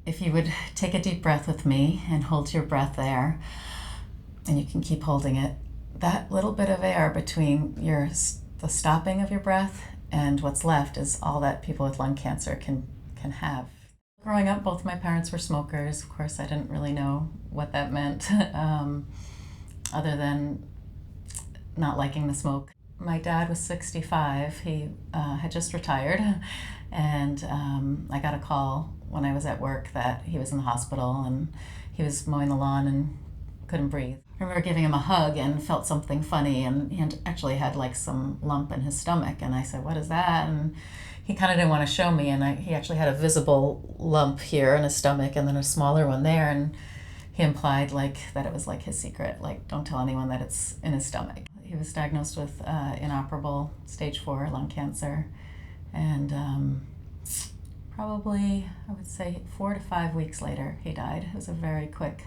if you would take a deep breath with me and hold your breath there, and you can keep holding it, that little bit of air between the stopping of your breath and what's left is all that people with lung cancer can have. Growing up, both my parents were smokers. Of course, I didn't really know what that meant, other than not liking the smoke. My dad was 65. He had just retired, and I got a call when I was at work that he was in the hospital and he was mowing the lawn and couldn't breathe. I remember giving him a hug and felt something funny, and he actually had like some lump in his stomach, and I said, "What is that?" And he kind of didn't want to show me, and he actually had a visible lump here in his stomach and then a smaller one there, and he implied like that it was like his secret, like don't tell anyone that it's in his stomach. He was diagnosed with inoperable stage 4 lung cancer, and probably I would say 4 to 5 weeks later he died. It was a very quick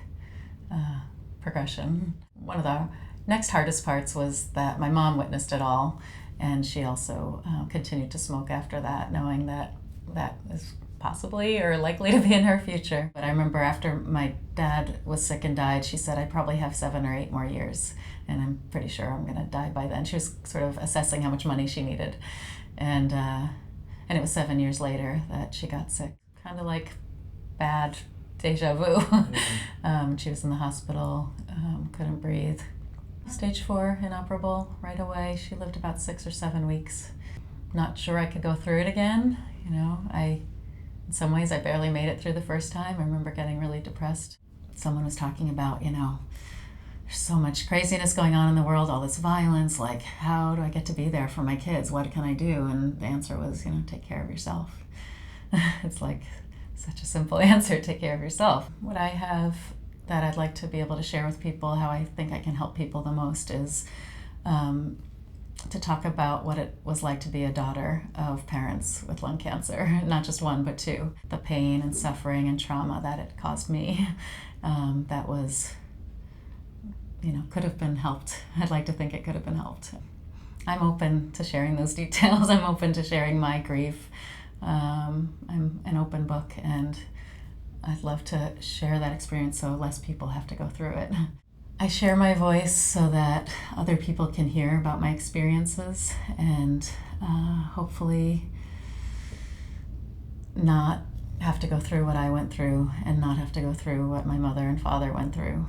progression. One of the next hardest parts was that my mom witnessed it all, and she also continued to smoke after that, knowing that that is possibly or likely to be in her future. But I remember after my dad was sick and died, she said, "I probably have 7 or 8 more years, and I'm pretty sure I'm going to die by then." She was sort of assessing how much money she needed, and it was 7 years later that she got sick. Kind of like bad deja vu. Mm-hmm. She was in the hospital, couldn't breathe. Stage 4, inoperable right away. She lived about 6 or 7 weeks. Not sure I could go through it again. In some ways, I barely made it through the first time. I remember getting really depressed. Someone was talking about, there's so much craziness going on in the world, all this violence, like, how do I get to be there for my kids? What can I do? And the answer was, take care of yourself. It's like such a simple answer, take care of yourself. What I have that I'd like to be able to share with people, how I think I can help people the most, is to talk about what it was like to be a daughter of parents with lung cancer, not just one, but 2. The pain and suffering and trauma that it caused me, that was, could have been helped. I'd like to think it could have been helped. I'm open to sharing those details. I'm open to sharing my grief. I'm an open book, and I'd love to share that experience so less people have to go through it. I share my voice so that other people can hear about my experiences and hopefully not have to go through what I went through and not have to go through what my mother and father went through.